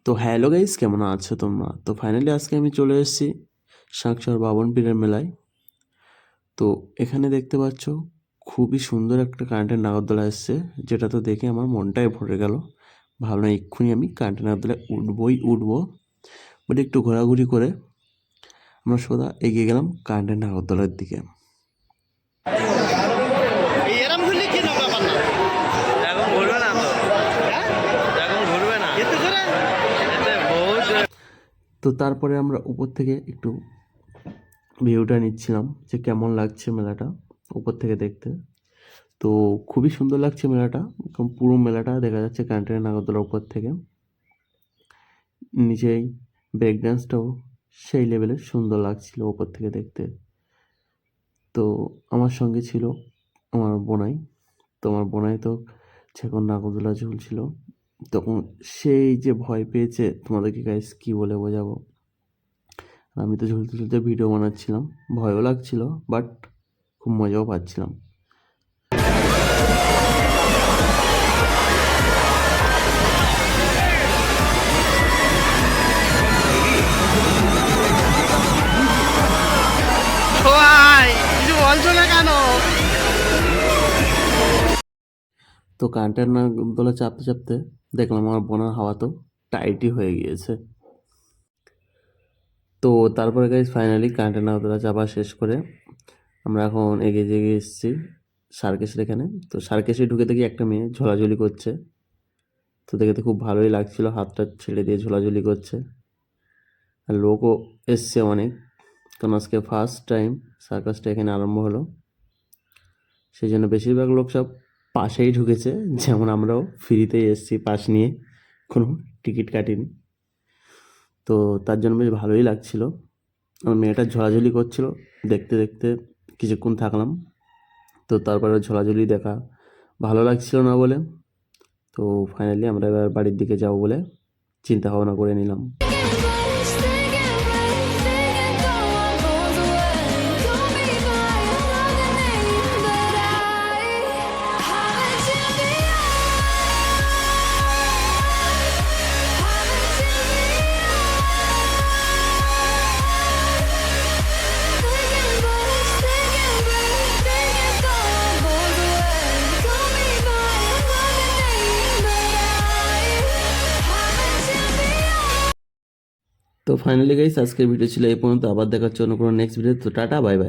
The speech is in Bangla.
তো হ্যালো গাইস, কেমন আছো তোমরা? তো ফাইনালি আজকে আমি চলে এসেছি সাঁকচর বাবন পীরের মেলায়। তো এখানে দেখতে পাচ্ছ খুবই সুন্দর একটা কারেন্টের নাগরদোলা এসছে, যেটা তো দেখে আমার মনটাই ভরে গেল। ভাবলাম এক্ষুনি আমি কারেন্টের নাগরদোলায় উঠবো, বাট একটু ঘোরাঘুরি করে আমরা সোজা এগিয়ে গেলাম কারেন্টের নাগরদোলার দিকে। এরম ঘুরলে কি নৌকা পান না? এখন ঘুরবে না তো, হ্যাঁ? এখন ঘুরবে না। এতে করে এতে বহুত তো তারপরে আমরা উপর থেকে একটু ভিউটা নিচ্ছিলাম যে কেমন লাগছে মেলাটা উপর থেকে দেখতে। তো খুবই সুন্দর লাগছে মেলাটা, পুরো মেলাটা দেখা যাচ্ছে কারেন্টের নাগরদোলার উপর থেকে। নিচেই ব্রেক ডান্সটাও সেই লেভেলের সুন্দর লাগছিল ওপর থেকে দেখতে। তো আমার সঙ্গে ছিল আমার বোনাই। তো আমার বোনাই তো যখন নাগরদোলা ঝুলছিল তখন সেই যে ভয় পেয়েছে, তোমাদেরকে গাইস কী বলে বোঝাবো। আমি তো ঝুলতে ঝুলতে ভিডিও বানাচ্ছিলাম, ভয়ও লাগছিল বাট খুব মজাও পাচ্ছিলাম। ভাই কিছু বলছো না কেন? তো কারেন্টের নাগরদোলা চাপতে চাপতে দেখলাম আমার বোনার হাওয়া তো টাইটই হয়ে গিয়েছে। তো তারপরে গাইজ ফাইনালি কারেন্টের নাগরদোলা চাপা শেষ করে আমরা এখন এগিয়ে এসেছি সার্কেসের এখানে। তো সার্কেসে ঢুকে দেখি একটা মেয়ে ঝোলাঝুলি করছে। তো দেখে খুব ভালোই লাগছিল, হাতটা ছেড়ে দিয়ে ঝোলাঝুলি করছে। আর লোকও এসছে অনেক, কারণ আজকে ফার্স্ট টাইম সার্কাসটা এখানে আরম্ভ হলো। সেই জন্য বেশিরভাগ লোক সব পাশেই ঢুকেছে, যেমন আমরাও ফ্রিতেই এসেছি পাশ নিয়ে, কোনো টিকিট কাটিনি। তো তার জন্য বেশ ভালোই লাগছিল। আমার মেয়েটা ঝোলাঝুলি করছিল, দেখতে দেখতে কিছুক্ষণ থাকলাম। তো তারপরে ঝোলাঝুলি দেখা ভালো লাগছিল না বলে তো ফাইনালি আমরা এবার বাড়ির দিকে যাবো বলে চিন্তা ভাবনা করে নিলাম। তো ফাইনালি গাইস আজকের ভিডিও ছিল এই পর্যন্ত। আবার দেখার জন্য কোনো নেক্সট ভিডিও। তো টাটা, বাই বাই।